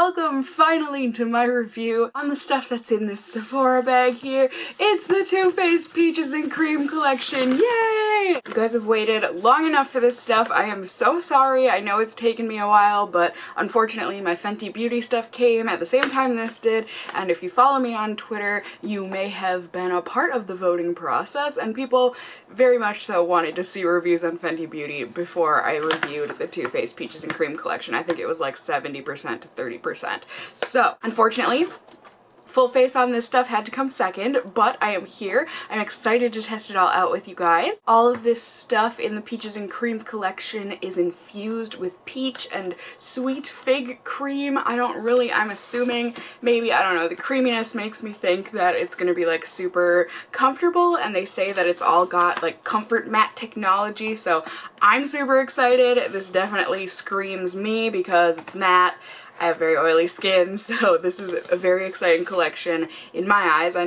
welcome finally to my review on the stuff that's in this Sephora bag here. It's the Too Faced Peaches and Cream collection, yay! You guys have waited long enough for this stuff. I am so sorry. I know it's taken me a while, but unfortunately my Fenty Beauty stuff came at the same time this did, and if you follow me on Twitter, you may have been a part of the voting process, and people very much so wanted to see reviews on Fenty Beauty before I reviewed the Too Faced Peaches and Cream collection. I think it was like 70% to 30%. So, unfortunately, full face on this stuff had to come second, but I am here. I'm excited to test it all out with you guys. All of this stuff in the Peaches and Cream collection is infused with peach and sweet fig cream. I'm assuming, maybe, I don't know, the creaminess makes me think that it's gonna be like super comfortable, and they say that it's all got like comfort matte technology, so I'm super excited. This definitely screams me because it's matte. I have very oily skin, so this is a very exciting collection in my eyes. I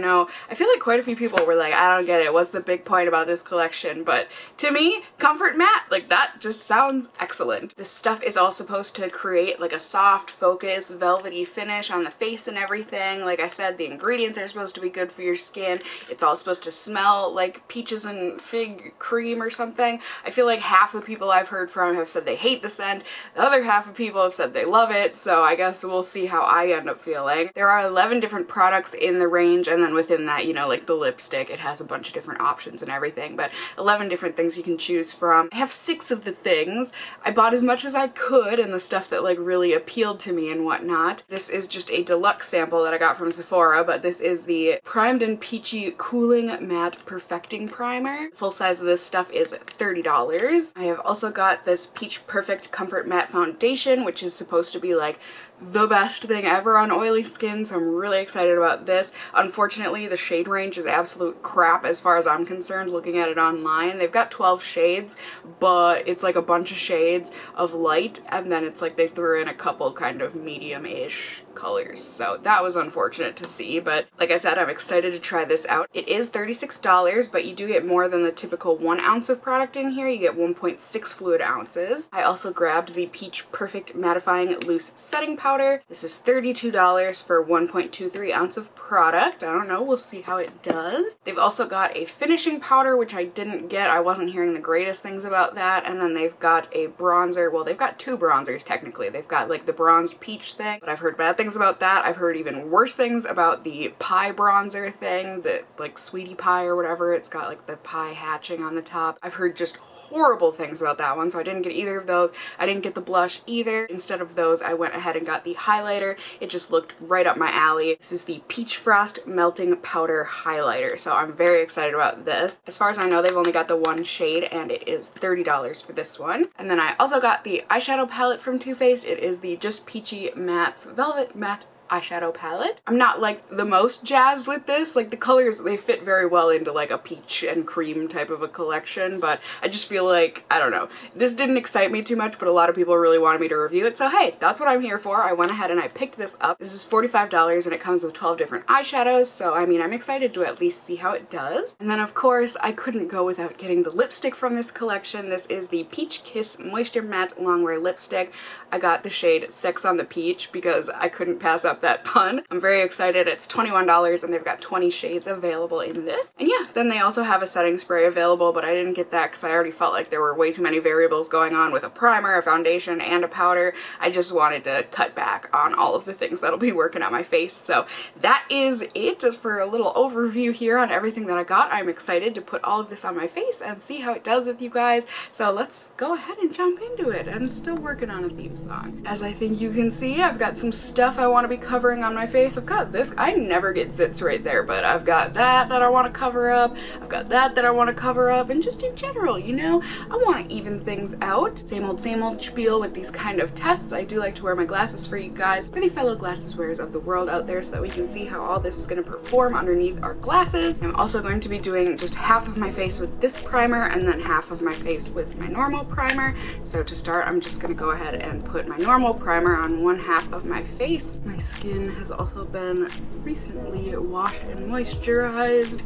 feel like quite a few people were like, I don't get it, what's the big point about this collection? But to me, comfort matte, like that just sounds excellent. This stuff is all supposed to create like a soft, focused, velvety finish on the face and everything. Like I said, the ingredients are supposed to be good for your skin. It's all supposed to smell like peaches and fig cream or something. I feel like half the people I've heard from have said they hate the scent. The other half of people have said they love it, so I guess we'll see how I end up feeling. There are 11 different products in the range, and then within that, you know, like the lipstick, it has a bunch of different options and everything, but 11 different things you can choose from. I have 6 of the things. I bought as much as I could and the stuff that like really appealed to me and whatnot. This is just a deluxe sample that I got from Sephora, but this is the Primed and Peachy Cooling Matte Perfecting Primer. Full size of this stuff is $30. I have also got this Peach Perfect Comfort Matte Foundation, which is supposed to be like the best thing ever on oily skin, so I'm really excited about this. Unfortunately, the shade range is absolute crap as far as I'm concerned looking at it online. They've got 12 shades, but it's like a bunch of shades of light, and then it's like they threw in a couple kind of medium-ish colors, so that was unfortunate to see, but like I said, I'm excited to try this out. It is $36, but you do get more than the typical 1 ounce of product in here. You get 1.6 fluid ounces. I also grabbed the Peach Perfect Mattifying Loose Setting Powder. This is $32 for 1.23 ounce of product. I don't know, we'll see how it does. They've also got a finishing powder, which I didn't get. I wasn't hearing the greatest things about that, and then they've got a bronzer. Well, they've got 2 bronzers technically. They've got like the bronzed peach thing, but I've heard bad things about that. I've heard even worse things about the pie bronzer thing, the like sweetie pie or whatever. It's got like the pie hatching on the top. I've heard just horrible things about that one, so I didn't get either of those. I didn't get the blush either. Instead of those, I went ahead and got the highlighter. It just looked right up my alley. This is the Peach Frost Melting Powder Highlighter, so I'm very excited about this. As far as I know, they've only got the 1 shade, and it is $30 for this one. And then I also got the eyeshadow palette from Too Faced. It is the Just Peachy Matte's Velvet Matte eyeshadow palette. I'm not like the most jazzed with this. Like the colors, they fit very well into like a peach and cream type of a collection, but I just feel like, I don't know, this didn't excite me too much, but a lot of people really wanted me to review it, so hey, that's what I'm here for. I went ahead and I picked this up. This is $45 and it comes with 12 different eyeshadows, so I mean, I'm excited to at least see how it does. And then of course, I couldn't go without getting the lipstick from this collection. This is the Peach Kiss Moisture Matte Longwear Lipstick. I got the shade Sex on the Peach because I couldn't pass up that pun. I'm very excited. It's $21 and they've got 20 shades available in this. And yeah, then they also have a setting spray available, but I didn't get that because I already felt like there were way too many variables going on with a primer, a foundation, and a powder. I just wanted to cut back on all of the things that'll be working on my face. So that is it for a little overview here on everything that I got. I'm excited to put all of this on my face and see how it does with you guys. So let's go ahead and jump into it. I'm still working on a theme song. As I think you can see, I've got some stuff I want to be covering on my face. I've got this. I never get zits right there, but I've got that I want to cover up. I've got that I want to cover up, and just in general, you know, I want to even things out. Same old spiel with these kind of tests. I do like to wear my glasses for you guys, for the fellow glasses wearers of the world out there, so that we can see how all this is going to perform underneath our glasses. I'm also going to be doing just half of my face with this primer and then half of my face with my normal primer. So to start, I'm just going to go ahead and put my normal primer on 1/2 of my face. My skin has also been recently washed and moisturized,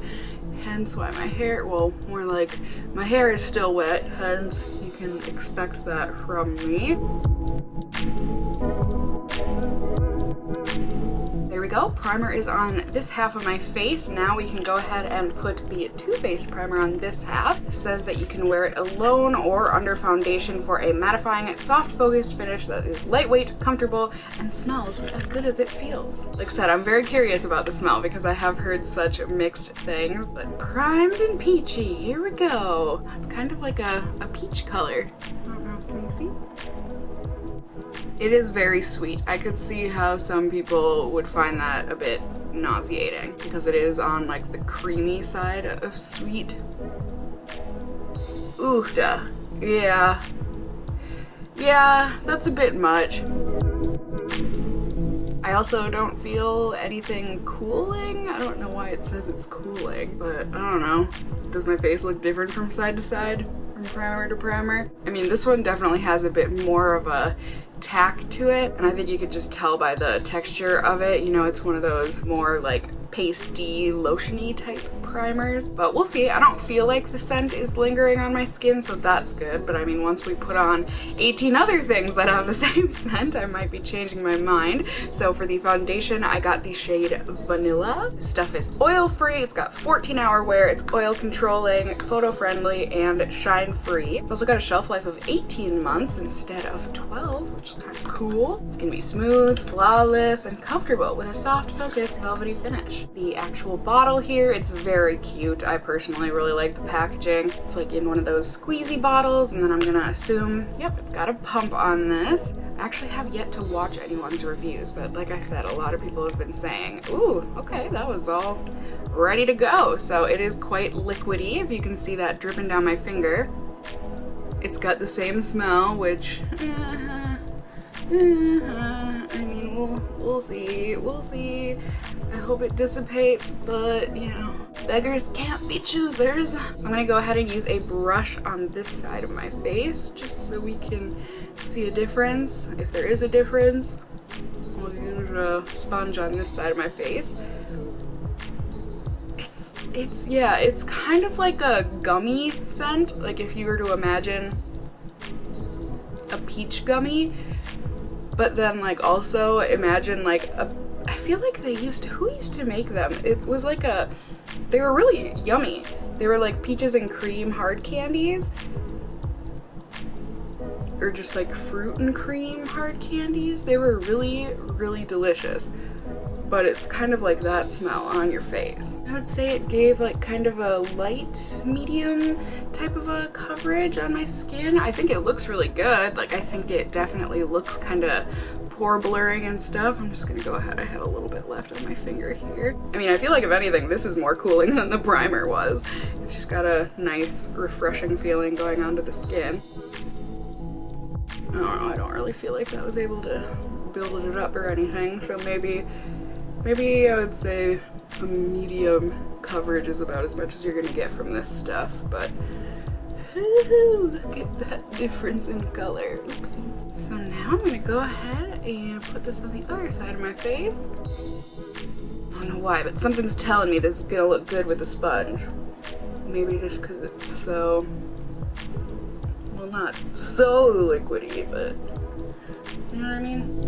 hence why my hair, well, more like my hair is still wet, hence you can expect that from me. go. Primer is on this half of my face. Now we can go ahead and put the Too Faced primer on this half. It says that you can wear it alone or under foundation for a mattifying, soft focused finish that is lightweight, comfortable, and smells as good as it feels. Like I said, I'm very curious about the smell because I have heard such mixed things. But primed and peachy, here we go. It's kind of like a peach color. I don't know, can you see? It is very sweet. I could see how some people would find that a bit nauseating because it is on like the creamy side of sweet. Ooh, duh. Yeah. Yeah, that's a bit much. I also don't feel anything cooling. I don't know why it says it's cooling, but I don't know. Does my face look different from side to side? From primer to primer? I mean, this one definitely has a bit more of a tack to it, and I think you could just tell by the texture of it. You know, it's one of those more like pasty, lotiony type primers, but we'll see. I don't feel like the scent is lingering on my skin, so that's good. But I mean, once we put on 18 other things that have the same scent, I might be changing my mind. So for the foundation, I got the shade Vanilla. Stuff is oil-free, it's got 14-hour wear, it's oil controlling, photo-friendly, and shine-free. It's also got a shelf life of 18 months instead of 12, which is kind of cool. It's gonna be smooth, flawless, and comfortable with a soft, focused, velvety finish. The actual bottle here, it's very cute. I personally really like the packaging. It's like in one of those squeezy bottles, and then I'm gonna assume, yep, it's got a pump on this. I actually have yet to watch anyone's reviews, but like I said, a lot of people have been saying, ooh, okay, that was all ready to go. So it is quite liquidy, if you can see that dripping down my finger. It's got the same smell, which, I mean, we'll see, we'll see. I hope it dissipates, but you know, beggars can't be choosers. So I'm gonna go ahead and use a brush on this side of my face just so we can see a difference. If there is a difference, I'll use a sponge on this side of my face. Yeah, it's kind of like a gummy scent. Like if you were to imagine a peach gummy, but then like also imagine like I feel like who used to make them? It was like they were really yummy. They were like peaches and cream hard candies. Or just like fruit and cream hard candies. They were really, really delicious. But it's kind of like that smell on your face. I would say it gave like kind of a light, medium type of a coverage on my skin. I think it looks really good. Like I think it definitely looks kind of pore blurring and stuff. I'm just gonna go ahead. I had a little bit left on my finger here. I mean, I feel like if anything, this is more cooling than the primer was. It's just got a nice, refreshing feeling going onto the skin. I don't know, I don't really feel like that was able to build it up or anything, so maybe I would say a medium coverage is about as much as you're gonna get from this stuff, but look at that difference in color. Oopsies. So now I'm gonna go ahead and put this on the other side of my face. I don't know why, but something's telling me this is gonna look good with the sponge. Maybe just because it's so, well, not so liquidy, but you know what I mean?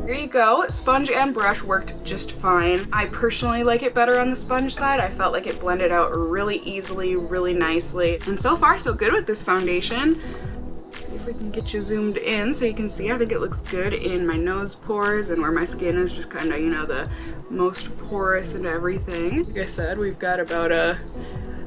Here you go. Sponge and brush worked just fine. I personally like it better on the sponge side. I felt like it blended out really easily, really nicely. And so far, so good with this foundation. Let's see if we can get you zoomed in so you can see. I think it looks good in my nose pores and where my skin is just kind of, you know, the most porous and everything. Like I said, we've got about a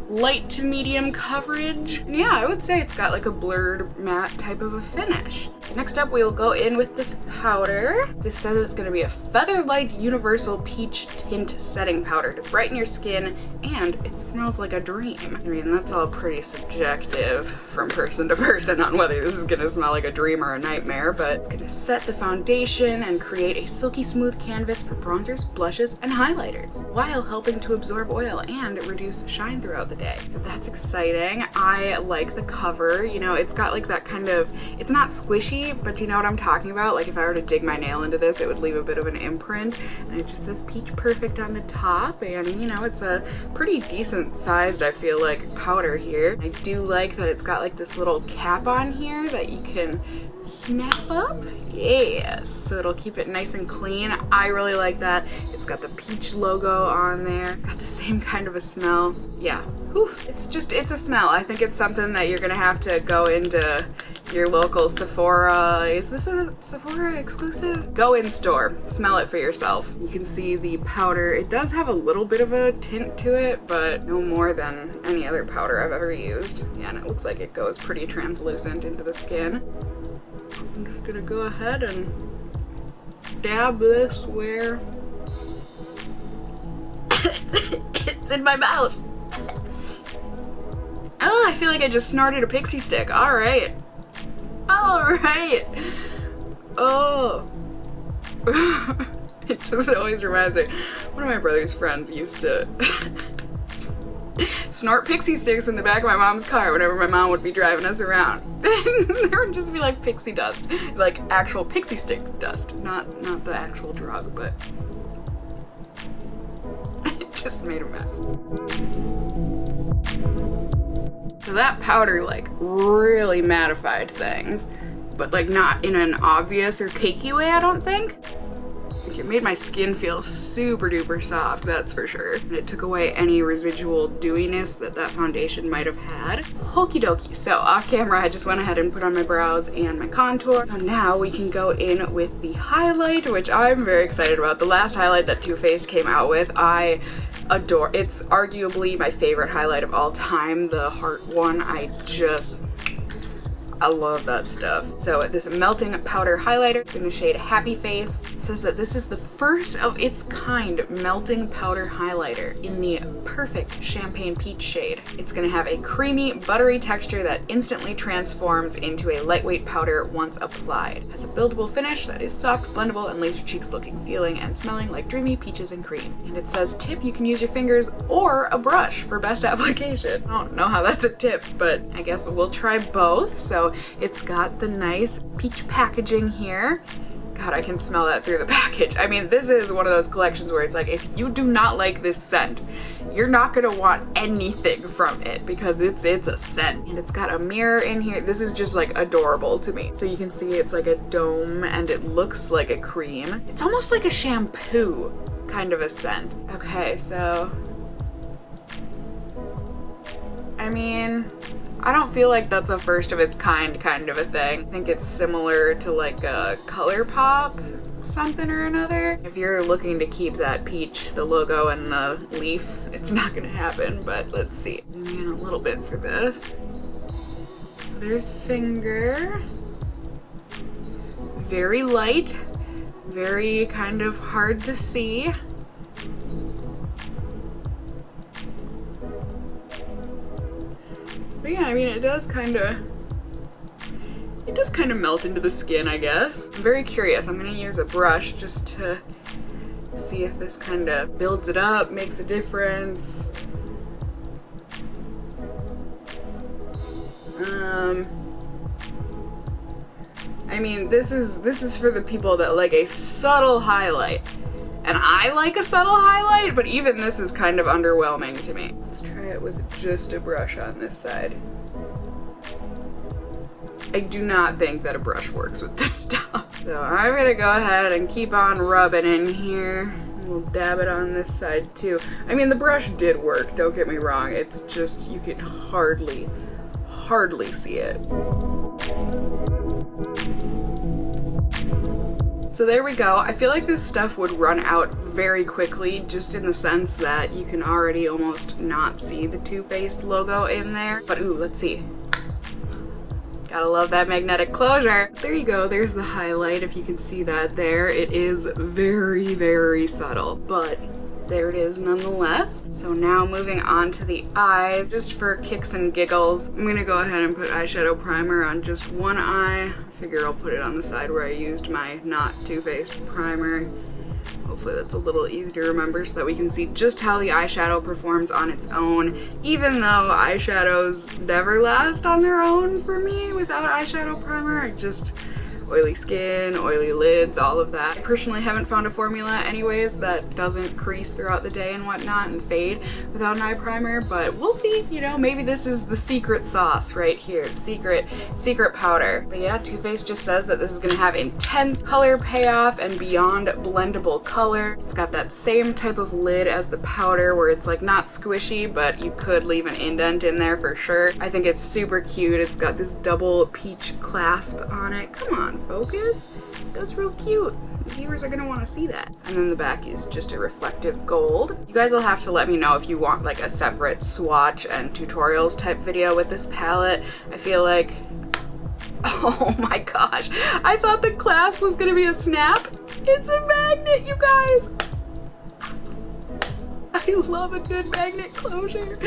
light to medium coverage. And yeah, I would say it's got like a blurred matte type of a finish. So next up we will go in with this powder. This says it's going to be a Feather Light Universal Peach Tint Setting Powder to brighten your skin, and it smells like a dream. I mean, that's all pretty subjective from person to person on whether this is going to smell like a dream or a nightmare, but it's going to set the foundation and create a silky smooth canvas for bronzers, blushes, and highlighters, while helping to absorb oil and reduce shine throughout the day. So that's exciting. I like the cover. You know, it's got like that kind of, it's not squishy, but do you know what I'm talking about? Like if I were to dig my nail into this, it would leave a bit of an imprint. And it just says Peach Perfect on the top. And you know, it's a pretty decent sized, I feel like, powder here. I do like that it's got like this little cap on here that you can snap up. Yes, so it'll keep it nice and clean. I really like that. It's got the Peach logo on there. Got the same kind of a smell. Yeah, whew. It's a smell. I think it's something that you're gonna have to go into your local Sephora. Is this a Sephora exclusive? Go in store, smell it for yourself. You can see the powder. It does have a little bit of a tint to it, but no more than any other powder I've ever used. Yeah, and it looks like it goes pretty translucent into the skin. I'm just gonna go ahead and dab this where it's in my mouth. Oh, I feel like I just snorted a pixie stick. All right. All right. Oh. It just always reminds me. One of my brother's friends used to snort pixie sticks in the back of my mom's car whenever my mom would be driving us around. There would just be like pixie dust, like actual pixie stick dust, not the actual drug, but it just made a mess. So that powder like really mattified things, but like not in an obvious or cakey way, I don't think. It made my skin feel super duper soft, that's for sure. And it took away any residual dewiness that foundation might have had. Okie dokie. So off camera, I just went ahead and put on my brows and my contour. So now we can go in with the highlight, which I'm very excited about. The last highlight that Too Faced came out with, I adore. It's arguably my favorite highlight of all time, the heart one. I love that stuff. So this melting powder highlighter, it's in the shade Happy Face. It says that this is the first of its kind melting powder highlighter in the perfect champagne peach shade. It's gonna have a creamy, buttery texture that instantly transforms into a lightweight powder once applied. It has a buildable finish that is soft, blendable, and leaves your cheeks looking, feeling, and smelling like dreamy peaches and cream. And it says, tip, you can use your fingers or a brush for best application. I don't know how that's a tip, but I guess we'll try both. So it's got the nice peach packaging here. God, I can smell that through the package. I mean, this is one of those collections where it's like, if you do not like this scent, you're not gonna want anything from it because it's a scent. And it's got a mirror in here. This is just like adorable to me. So you can see it's like a dome and it looks like a cream. It's almost like a shampoo kind of a scent. Okay, so I mean, I don't feel like that's a first of its kind of a thing. I think it's similar to like a ColourPop something or another. If you're looking to keep that peach, the logo and the leaf, it's not gonna happen, but let's see. Zoom in a little bit for this. So there's finger. Very light, very kind of hard to see. But yeah, I mean, it does kind of melt into the skin, I guess. I'm very curious. I'm gonna use a brush just to see if this kind of builds it up, makes a difference. I mean, this is for the people that like a subtle highlight. And I like a subtle highlight, but even this is kind of underwhelming to me. Let's try it with just a brush on this side. I do not think that a brush works with this stuff. So I'm gonna go ahead and keep on rubbing in here. We'll dab it on this side too. I mean, the brush did work, don't get me wrong. It's just, you can hardly see it. So there we go. I feel like this stuff would run out very quickly, just in the sense that you can already almost not see the Too Faced logo in there. But ooh, let's see. Gotta love that magnetic closure. There you go, there's the highlight, if you can see that there. It is very, very subtle, but there it is nonetheless. So now moving on to the eyes, just for kicks and giggles, I'm gonna go ahead and put eyeshadow primer on just one eye. I figure I'll put it on the side where I used my not Too Faced primer. We'll Hopefully that's a little easy to remember so that we can see just how the eyeshadow performs on its own, even though eyeshadows never last on their own for me without eyeshadow primer. I just oily skin, oily lids, all of that. I personally haven't found a formula anyways that doesn't crease throughout the day and whatnot and fade without an eye primer, but we'll see, you know, maybe this is the secret sauce right here, secret powder. But yeah, Too Faced just says that this is gonna have intense color payoff and beyond blendable color. It's got that same type of lid as the powder where it's like not squishy, but you could leave an indent in there for sure. I think it's super cute. It's got this double peach clasp on it. Come on, focus. That's real cute. The viewers are gonna want to see that. And then the back is just a reflective gold. You guys will have to let me know if you want like a separate swatch and tutorials type video with this palette. I feel like, oh my gosh, I thought the clasp was gonna be a snap. It's a magnet, you guys. I love a good magnet closure.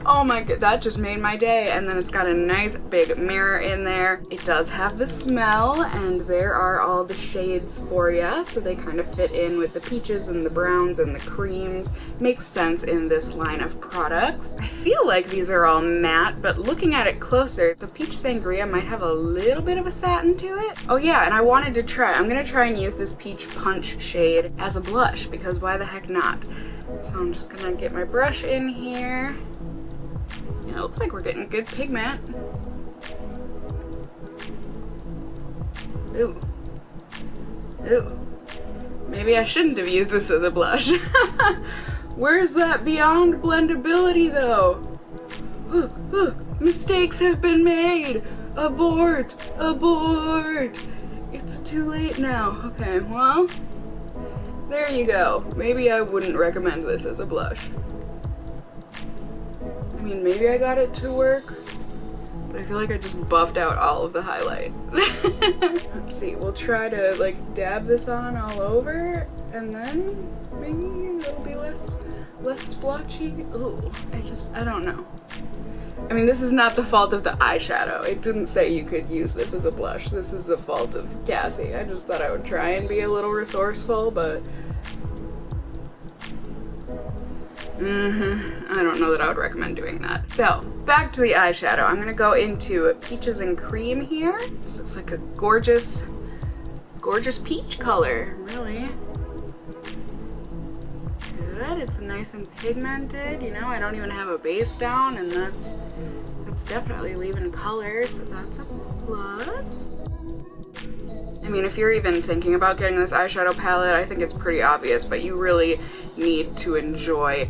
Oh my god, that just made my day. And then it's got a nice big mirror in there. It does have the smell, and there are all the shades for you, so they kind of fit in with the peaches and the browns and the creams. Makes sense in this line of products. I feel like these are all matte, but looking at it closer, the peach sangria might have a little bit of a satin to it. Oh yeah, and I wanted to try, I'm gonna try and use this peach punch shade as a blush, because why the heck not? So I'm just gonna get my brush in here. Yeah, it looks like we're getting good pigment. Ooh. Ooh. Maybe I shouldn't have used this as a blush. Where's that beyond blendability though? Look, mistakes have been made. Abort, abort. It's too late now. Okay, well, there you go. Maybe I wouldn't recommend this as a blush. I mean, maybe I got it to work, but I feel like I just buffed out all of the highlight. Let's see, we'll try to like dab this on all over, and then maybe it'll be less splotchy. Ooh, I don't know. I mean, this is not the fault of the eyeshadow. It didn't say you could use this as a blush. This is the fault of Cassie. I just thought I would try and be a little resourceful, but I don't know that I would recommend doing that. So, back to the eyeshadow. I'm gonna go into Peaches and Cream here. This looks like a gorgeous peach color, really. Good, it's nice and pigmented, you know, I don't even have a base down, and that's definitely leaving color, so that's a plus. I mean, if you're even thinking about getting this eyeshadow palette, I think it's pretty obvious, but you really need to enjoy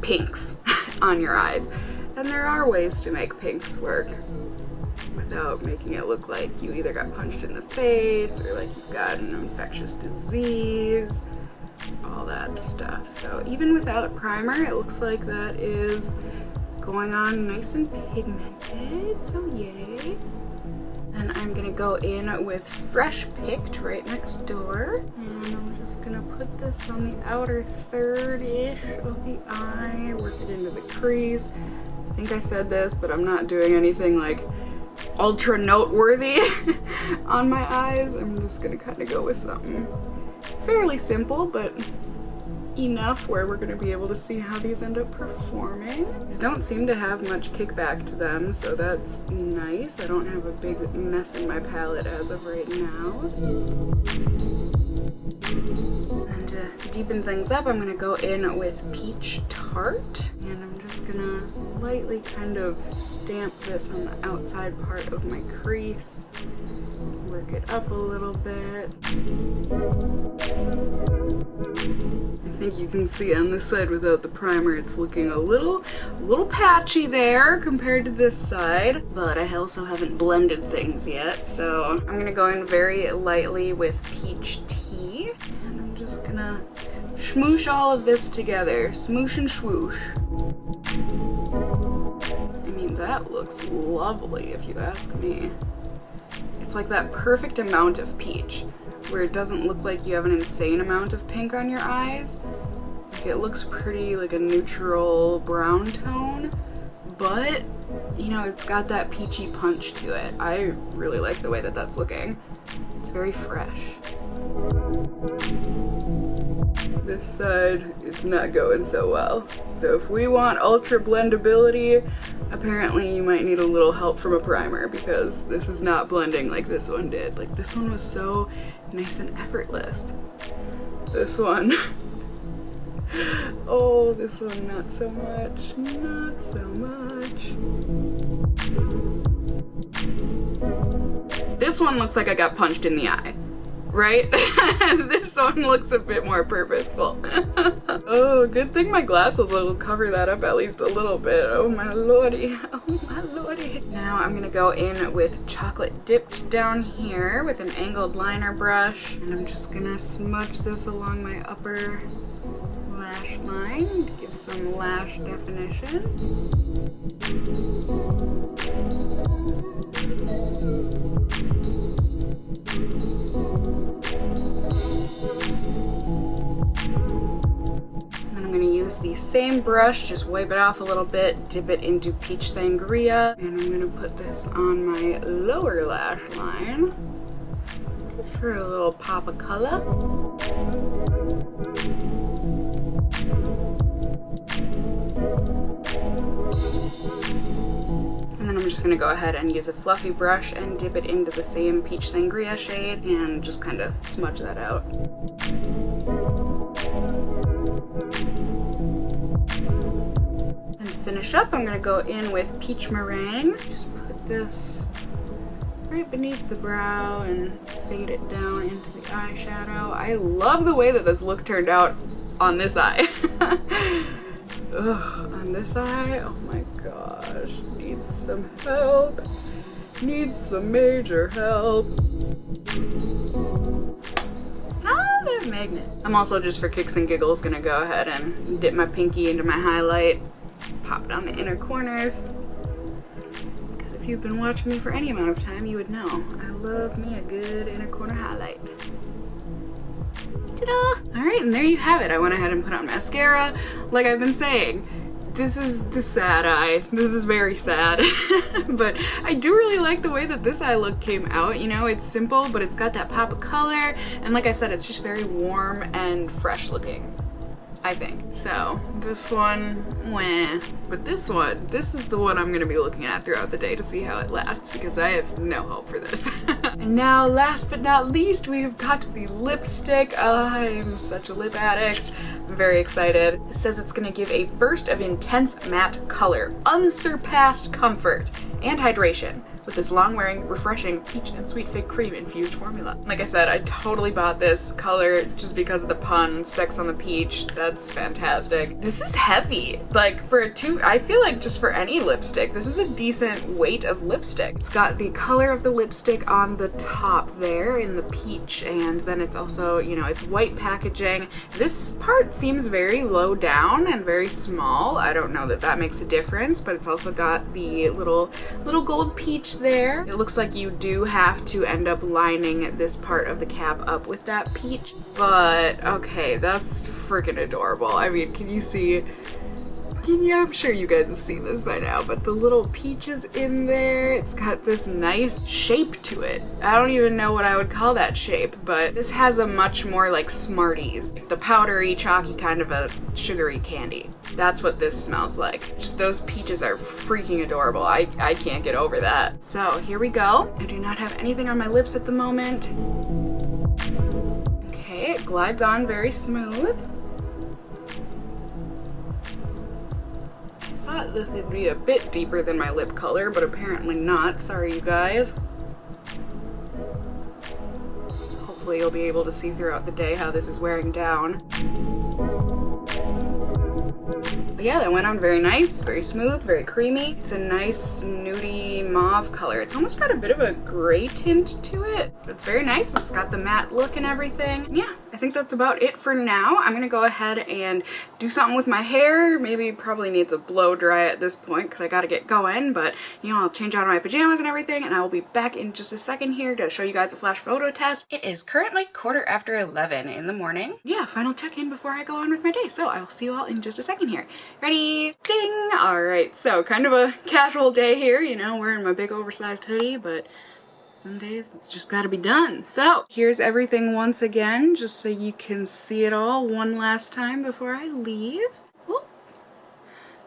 pinks on your eyes. And there are ways to make pinks work without making it look like you either got punched in the face or like you've got an infectious disease, all that stuff. So even without primer, it looks like that is going on nice and pigmented, so yay. And I'm gonna go in with Fresh Picked right next door, and I'm just gonna put this on the outer third-ish of the eye, work it into the crease. I think I said this, but I'm not doing anything like ultra noteworthy on my eyes. I'm just gonna kind of go with something fairly simple, but enough where we're gonna be able to see how these end up performing. These don't seem to have much kickback to them, so that's nice. I don't have a big mess in my palette as of right now. And to deepen things up, I'm gonna go in with Peach Tart, and I'm just gonna lightly kind of stamp this on the outside part of my crease. Work it up a little bit. I think you can see on this side without the primer it's looking a little patchy there compared to this side, but I also haven't blended things yet, so I'm gonna go in very lightly with Peach Tea, and I'm just gonna smoosh all of this together. Smoosh and swoosh. I mean, that looks lovely if you ask me. It's like that perfect amount of peach, where it doesn't look like you have an insane amount of pink on your eyes. Like, it looks pretty like a neutral brown tone, but you know, it's got that peachy punch to it. I really like the way that that's looking. It's very fresh. This side, it's not going so well. So if we want ultra blendability, apparently you might need a little help from a primer because this is not blending like this one did. Like this one was so nice and effortless. This one, oh, this one not so much, not so much. This one looks like I got punched in the eye. Right? This one looks a bit more purposeful. Oh, good thing my glasses will cover that up at least a little bit. Oh my lordy. Oh my lordy. Now I'm gonna go in with chocolate dipped down here with an angled liner brush. And I'm just gonna smudge this along my upper lash line to give some lash definition. The same brush, just wipe it off a little bit, dip it into Peach Sangria, and I'm gonna put this on my lower lash line just for a little pop of color. And then I'm just gonna go ahead and use a fluffy brush and dip it into the same Peach Sangria shade and just kind of smudge that out. Finish up, I'm gonna go in with Peach Meringue. Just put this right beneath the brow and fade it down into the eyeshadow. I love the way that this look turned out on this eye. Ugh, on this eye, oh my gosh, needs some help. Needs some major help. Ah, that magnet. I'm also, just for kicks and giggles, gonna go ahead and dip my pinky into my highlight. Pop down the inner corners, because if you've been watching me for any amount of time, you would know I love me a good inner corner highlight. Ta-da! Alright, and there you have it. I went ahead and put on mascara. Like I've been saying, this is the sad eye. This is very sad. But I do really like the way that this eye look came out. You know, it's simple, but it's got that pop of color, and like I said, it's just very warm and fresh looking, I think. So this one, wah. But this one, this is the one I'm gonna be looking at throughout the day to see how it lasts, because I have no hope for this. And now, last but not least, we have got the lipstick. I'm such a lip addict. I'm very excited. It says it's gonna give a burst of intense matte color, unsurpassed comfort, and hydration, with this long-wearing, refreshing peach and sweet fig cream infused formula. Like I said, I totally bought this color just because of the pun, sex on the peach. That's fantastic. This is heavy. Like, for a I feel like just for any lipstick, this is a decent weight of lipstick. It's got the color of the lipstick on the top there in the peach, and then it's also, you know, it's white packaging. This part seems very low down and very small. I don't know that that makes a difference, but it's also got the little gold peach there. It looks like you do have to end up lining this part of the cap up with that peach, but okay, that's freaking adorable. I mean, can you see? Yeah, I'm sure you guys have seen this by now, but the little peaches in there, it's got this nice shape to it. I don't even know what I would call that shape, but this has a much more like Smarties, the powdery, chalky kind of a sugary candy. That's what this smells like. Just those peaches are freaking adorable. I can't get over that. So here we go. I do not have anything on my lips at the moment. Okay, it glides on very smooth. I thought this would be a bit deeper than my lip color, but apparently not. Sorry, you guys. Hopefully you'll be able to see throughout the day how this is wearing down. But yeah, that went on very nice, very smooth, very creamy. It's a nice nudie mauve color. It's almost got a bit of a gray tint to it, but it's very nice. It's got the matte look and everything. Yeah, I think that's about it for now. I'm gonna go ahead and do something with my hair. Maybe probably needs a blow dry at this point because I gotta get going, but you know, I'll change out of my pajamas and everything, and I will be back in just a second here to show you guys a flash photo test. It is currently 11:15 in the morning. Yeah, final check-in before I go on with my day, so I will see you all in just a second here. Ready? Ding! Alright, so kind of a casual day here, you know, wearing my big oversized hoodie, but Some days it's just gotta be done. So here's everything once again, just so you can see it all one last time before I leave. Ooh,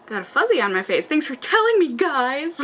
got a fuzzy on my face. Thanks for telling me, guys.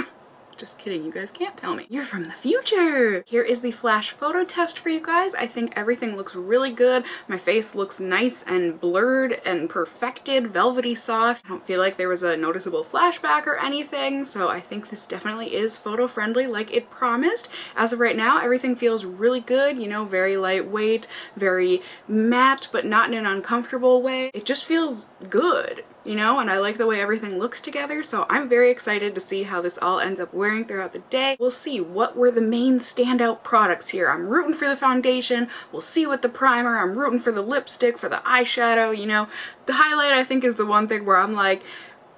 Just kidding, you guys can't tell me. You're from the future! Here is the flash photo test for you guys. I think everything looks really good. My face looks nice and blurred and perfected, velvety soft. I don't feel like there was a noticeable flashback or anything, so I think this definitely is photo friendly like it promised. As of right now, everything feels really good, you know, very lightweight, very matte, but not in an uncomfortable way. It just feels good, you know, and I like the way everything looks together, so I'm very excited to see how this all ends up wearing throughout the day. We'll see what were the main standout products here. I'm rooting for the foundation, we'll see with the primer, I'm rooting for the lipstick, for the eyeshadow, you know. The highlight I think is the one thing where I'm like,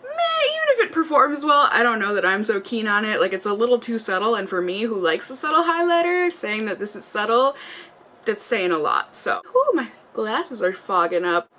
meh, even if it performs well, I don't know that I'm so keen on it. Like, it's a little too subtle, and for me, who likes a subtle highlighter, saying that this is subtle, that's saying a lot. So, whew, my glasses are fogging up.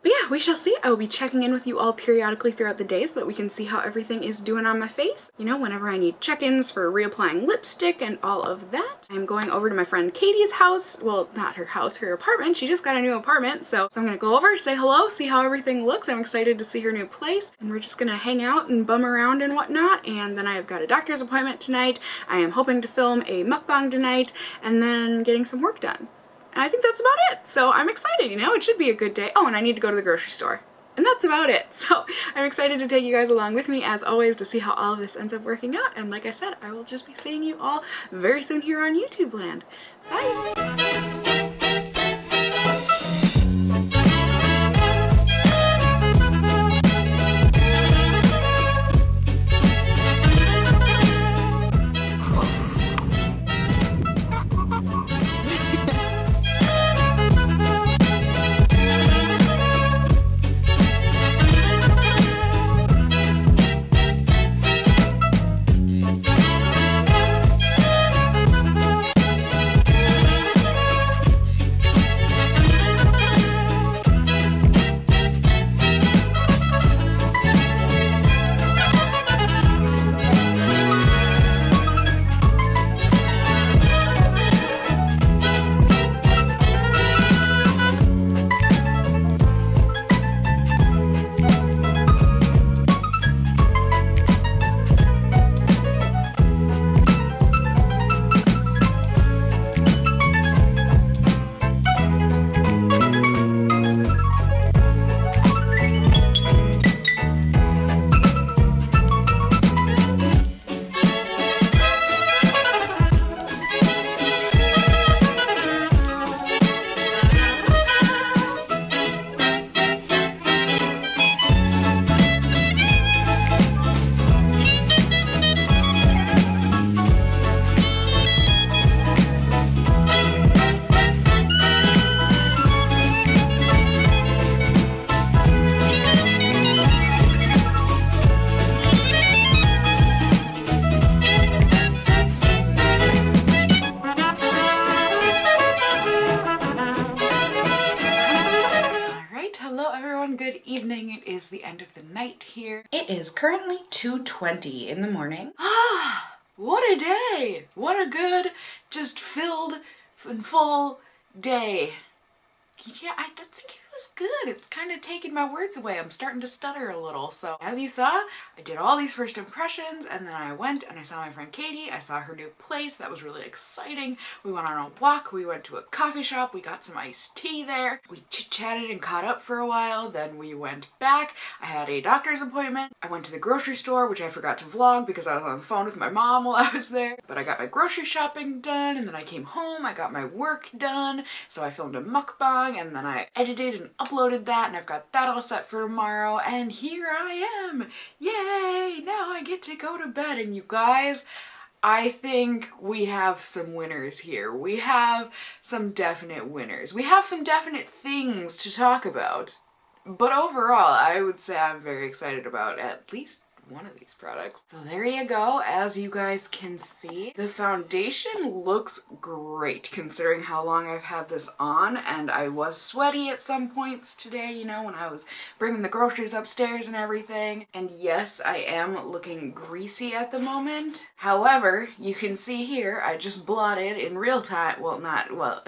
But yeah, we shall see. I will be checking in with you all periodically throughout the day so that we can see how everything is doing on my face. You know, whenever I need check-ins for reapplying lipstick and all of that. I'm going over to my friend Katie's house. Well, not her house, her apartment. She just got a new apartment, so I'm gonna go over, say hello, see how everything looks. I'm excited to see her new place, and we're just gonna hang out and bum around and whatnot. And then I've got a doctor's appointment tonight. I am hoping to film a mukbang tonight, and then getting some work done. And I think that's about it. So I'm excited, you know, it should be a good day. Oh, and I need to go to the grocery store. And that's about it. So I'm excited to take you guys along with me as always to see how all of this ends up working out. And like I said, I will just be seeing you all very soon here on YouTube land. Bye! Good evening. It is the end of the night here. It is currently 2:20 in the morning. Ah, what a day! What a good, just filled and full day. Yeah, I think it was good. It's kind of taking my words away. I'm starting to stutter a little. So as you saw, I did all these first impressions, and then I went and I saw my friend Katie. I saw her new place. That was really exciting. We went on a walk. We went to a coffee shop. We got some iced tea there. We chit-chatted and caught up for a while. Then we went back. I had a doctor's appointment. I went to the grocery store, which I forgot to vlog because I was on the phone with my mom while I was there. But I got my grocery shopping done, and then I came home. I got my work done. So I filmed a mukbang, and then I edited and uploaded that, and I've got that all set for tomorrow, and here I am! Yay! Now I get to go to bed, and you guys, I think we have some winners here. We have some definite winners. We have some definite things to talk about. But overall, I would say I'm very excited about at least one of these products. So there you go. As you guys can see, the foundation looks great considering how long I've had this on, and I was sweaty at some points today, you know, when I was bringing the groceries upstairs and everything. And yes, I am looking greasy at the moment. However, you can see here, I just blotted in real time. Well, not, well,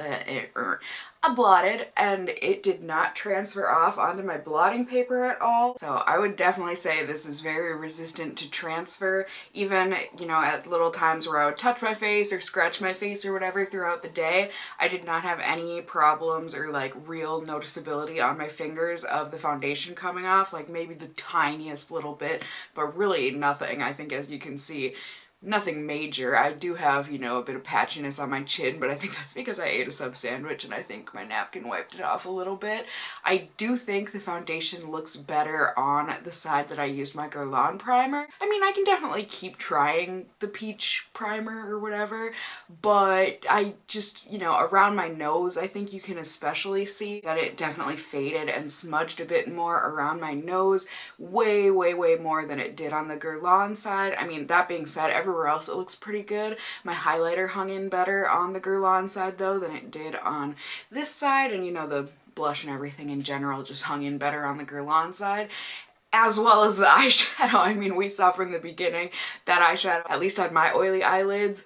I blotted and it did not transfer off onto my blotting paper at all. So I would definitely say this is very resistant to transfer. Even, you know, at little times where I would touch my face or scratch my face or whatever throughout the day, I did not have any problems or like real noticeability on my fingers of the foundation coming off, like maybe the tiniest little bit, but really nothing. I think, as you can see, nothing major. I do have, you know, a bit of patchiness on my chin, but I think that's because I ate a sub sandwich and I think my napkin wiped it off a little bit. I do think the foundation looks better on the side that I used my Guerlain primer. I mean, I can definitely keep trying the peach primer or whatever, but I just, you know, around my nose, I think you can especially see that it definitely faded and smudged a bit more around my nose, way, way, way more than it did on the Guerlain side. I mean, that being said, everywhere else it looks pretty good. My highlighter hung in better on the Guerlain side though than it did on this side, and you know, the blush and everything in general just hung in better on the Guerlain side, as well as the eyeshadow. I mean, we saw from the beginning that eyeshadow, at least on my oily eyelids,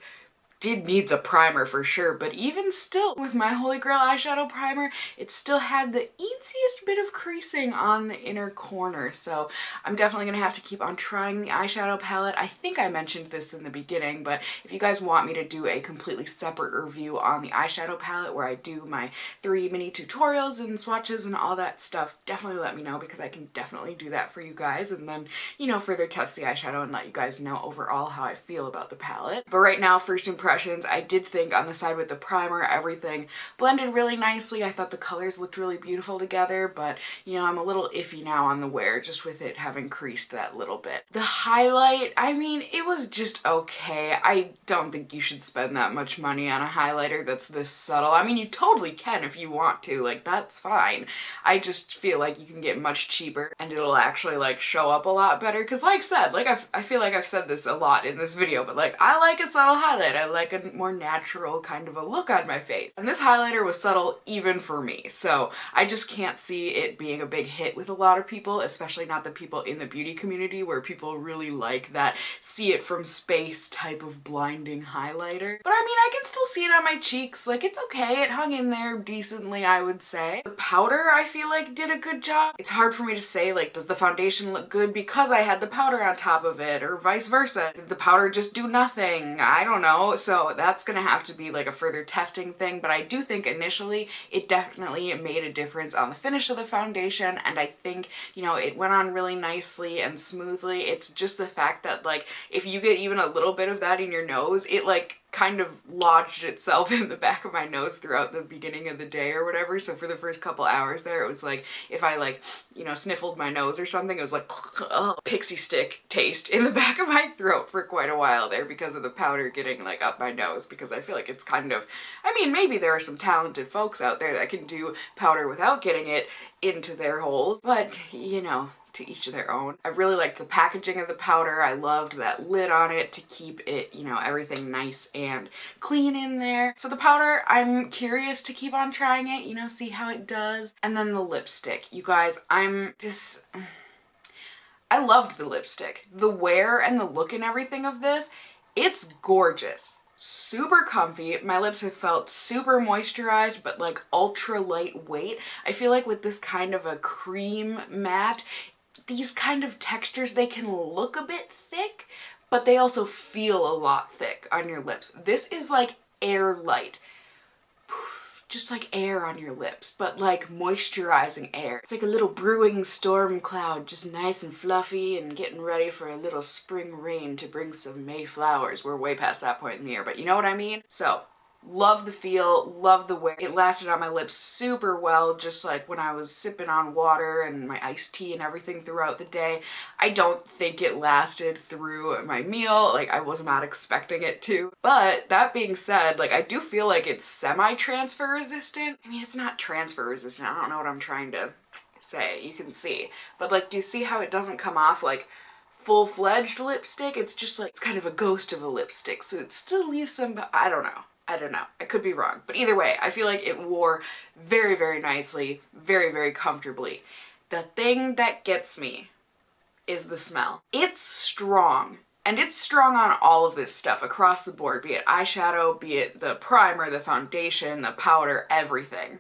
needs a primer for sure, but even still, with my Holy Grail eyeshadow primer, it still had the easiest bit of creasing on the inner corner. So I'm definitely gonna have to keep on trying the eyeshadow palette. I think I mentioned this in the beginning, but if you guys want me to do a completely separate review on the eyeshadow palette where I do my 3 mini tutorials and swatches and all that stuff, definitely let me know, because I can definitely do that for you guys, and then, you know, further test the eyeshadow and let you guys know overall how I feel about the palette. But right now, first impressions, I did think on the side with the primer, everything blended really nicely. I thought the colors looked really beautiful together, but you know, I'm a little iffy now on the wear, just with it having creased that little bit. The highlight, I mean, it was just okay. I don't think you should spend that much money on a highlighter that's this subtle. I mean, you totally can if you want to, like, that's fine. I just feel like you can get much cheaper and it'll actually like show up a lot better, because like I said, like I feel like I've said this a lot in this video, but like, I like a subtle highlight. I like a more natural kind of a look on my face. And this highlighter was subtle even for me, so I just can't see it being a big hit with a lot of people, especially not the people in the beauty community where people really like that see it from space type of blinding highlighter. But I mean, I can still see it on my cheeks. Like, it's okay. It hung in there decently, I would say. The powder, I feel like, did a good job. It's hard for me to say, like, does the foundation look good because I had the powder on top of it, or vice versa? Did the powder just do nothing? I don't know. So that's gonna have to be like a further testing thing, but I do think initially it definitely made a difference on the finish of the foundation, and I think, you know, it went on really nicely and smoothly. It's just the fact that, like, if you get even a little bit of that in your nose, it like kind of lodged itself in the back of my nose throughout the beginning of the day or whatever. So for the first couple hours there, it was like if I, like, you know, sniffled my nose or something, it was like pixie stick taste in the back of my throat for quite a while there because of the powder getting like up my nose, because I feel like it's kind of, I mean, maybe there are some talented folks out there that can do powder without getting it into their holes, but you know, to each their own. I really liked the packaging of the powder. I loved that lid on it to keep it, you know, everything nice and clean in there. So the powder, I'm curious to keep on trying it, you know, see how it does. And then the lipstick. You guys, I loved the lipstick. The wear and the look and everything of this, it's gorgeous. Super comfy. My lips have felt super moisturized, but like ultra lightweight. I feel like with this kind of a cream matte, these kind of textures, they can look a bit thick, but they also feel a lot thick on your lips. This is like air light. Just like air on your lips, but like moisturizing air. It's like a little brewing storm cloud, just nice and fluffy and getting ready for a little spring rain to bring some May flowers. We're way past that point in the year, but you know what I mean? So, love the feel, love the wear. It lasted on my lips super well, just like when I was sipping on water and my iced tea and everything throughout the day. I don't think it lasted through my meal, like I was not expecting it to. But that being said, like I do feel like it's semi-transfer resistant. I mean, it's not transfer resistant, I don't know what I'm trying to say, you can see. But like, do you see how it doesn't come off like full-fledged lipstick. It's just like, it's kind of a ghost of a lipstick, so it still leaves some, I don't know. I could be wrong. But either way, I feel like it wore very, very nicely, very, very comfortably. The thing that gets me is the smell. It's strong. And it's strong on all of this stuff across the board, be it eyeshadow, be it the primer, the foundation, the powder, everything.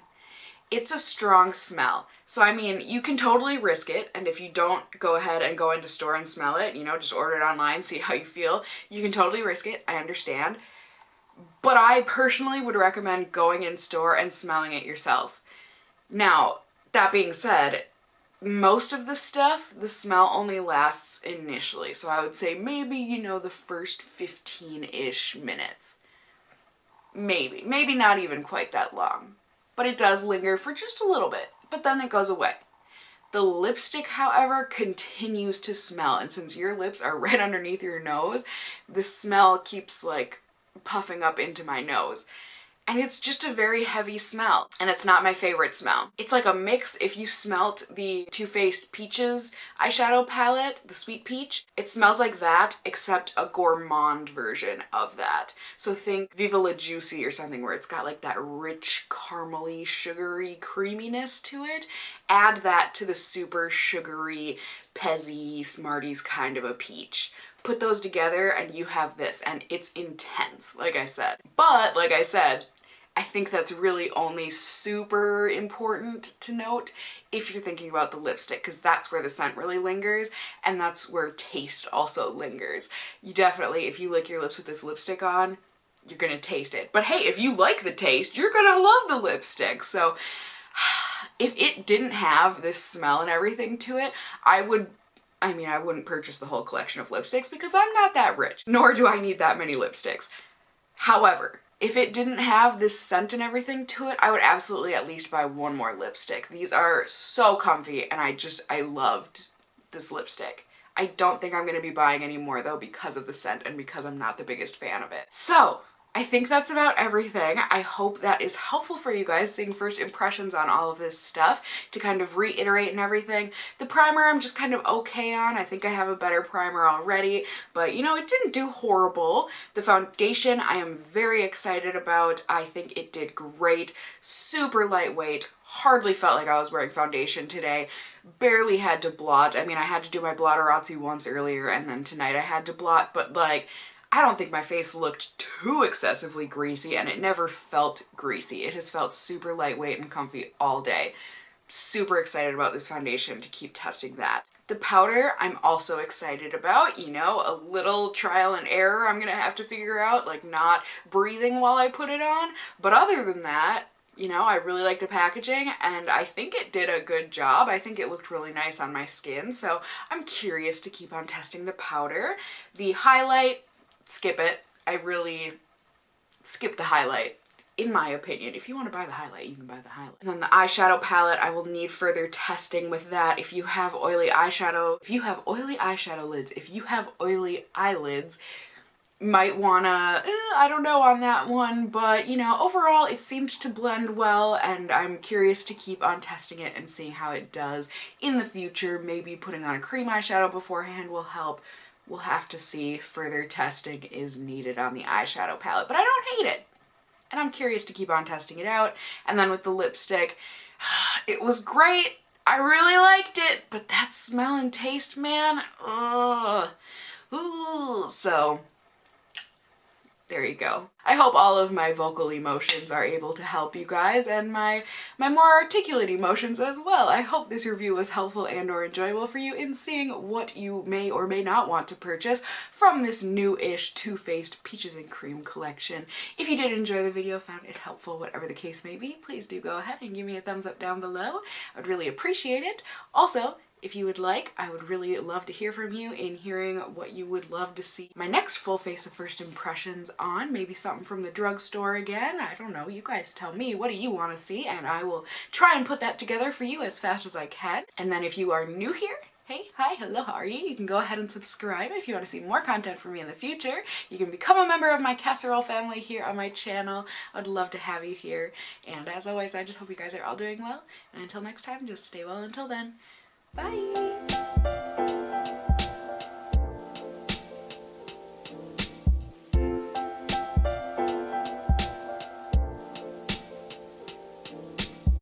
It's a strong smell. So I mean, you can totally risk it, and if you don't go ahead and go into store and smell it, you know, just order it online, see how you feel. You can totally risk it, I understand. But I personally would recommend going in store and smelling it yourself. Now, that being said, most of the stuff, the smell only lasts initially. So I would say maybe, you know, the first 15-ish minutes. Maybe not even quite that long. But it does linger for just a little bit, but then it goes away. The lipstick, however, continues to smell, and since your lips are right underneath your nose, the smell keeps like puffing up into my nose. And it's just a very heavy smell, and it's not my favorite smell. It's like a mix. If you smelt the Too Faced Peaches eyeshadow palette, the Sweet Peach, it smells like that, except a gourmand version of that. So think Viva La Juicy or something, where it's got like that rich, caramely, sugary creaminess to it. Add that to the super sugary, pezzy, Smarties kind of a peach. Put those together and you have this, and it's intense, like I said. But, like I said, I think that's really only super important to note if you're thinking about the lipstick, because that's where the scent really lingers, and that's where taste also lingers. You definitely, if you lick your lips with this lipstick on, you're gonna taste it. But hey, if you like the taste, you're gonna love the lipstick. So if it didn't have this smell and everything to it, I wouldn't purchase the whole collection of lipsticks because I'm not that rich, nor do I need that many lipsticks. However, if it didn't have this scent and everything to it, I would absolutely at least buy one more lipstick. These are so comfy, and I loved this lipstick. I don't think I'm going to be buying any more though because of the scent and because I'm not the biggest fan of it. So, I think that's about everything. I hope that is helpful for you guys, seeing first impressions on all of this stuff, to kind of reiterate and everything. The primer I'm just kind of okay on. I think I have a better primer already, but you know, it didn't do horrible. The foundation I am very excited about. I think it did great. Super lightweight. Hardly felt like I was wearing foundation today. Barely had to blot. I mean, I had to do my blotterazzi once earlier, and then tonight I had to blot, but like, I don't think my face looked too excessively greasy, and it never felt greasy. It has felt super lightweight and comfy all day. Super excited about this foundation to keep testing that. The powder I'm also excited about, you know, a little trial and error I'm gonna have to figure out, like not breathing while I put it on. But other than that, you know, I really like the packaging, and I think it did a good job. I think it looked really nice on my skin, so I'm curious to keep on testing the powder. The highlight, skip it. I really skip the highlight, in my opinion. If you want to buy the highlight, you can buy the highlight. And then the eyeshadow palette, I will need further testing with that. If you have oily eyeshadow, if you have oily eyeshadow lids, if you have oily eyelids, might wanna, I don't know on that one, but you know, overall it seemed to blend well, and I'm curious to keep on testing it and seeing how it does in the future. Maybe putting on a cream eyeshadow beforehand will help. We'll have to see. Further testing is needed on the eyeshadow palette, but I don't hate it. And I'm curious to keep on testing it out. And then with the lipstick, it was great. I really liked it, but that smell and taste, man, ugh. Ooh. So there you go. I hope all of my vocal emotions are able to help you guys, and my more articulate emotions as well. I hope this review was helpful and or enjoyable for you in seeing what you may or may not want to purchase from this new-ish Too Faced Peaches and Cream collection. If you did enjoy the video, found it helpful, whatever the case may be, please do go ahead and give me a thumbs up down below. I would really appreciate it. Also, if you would like, I would really love to hear from you in hearing what you would love to see my next full face of first impressions on. Maybe something from the drugstore again. I don't know. You guys tell me. What do you want to see? And I will try and put that together for you as fast as I can. And then if you are new here, hey, hi, hello, how are you? You can go ahead and subscribe if you want to see more content from me in the future. You can become a member of my casserole family here on my channel. I would love to have you here. And as always, I just hope you guys are all doing well. And until next time, just stay well until then. Bye!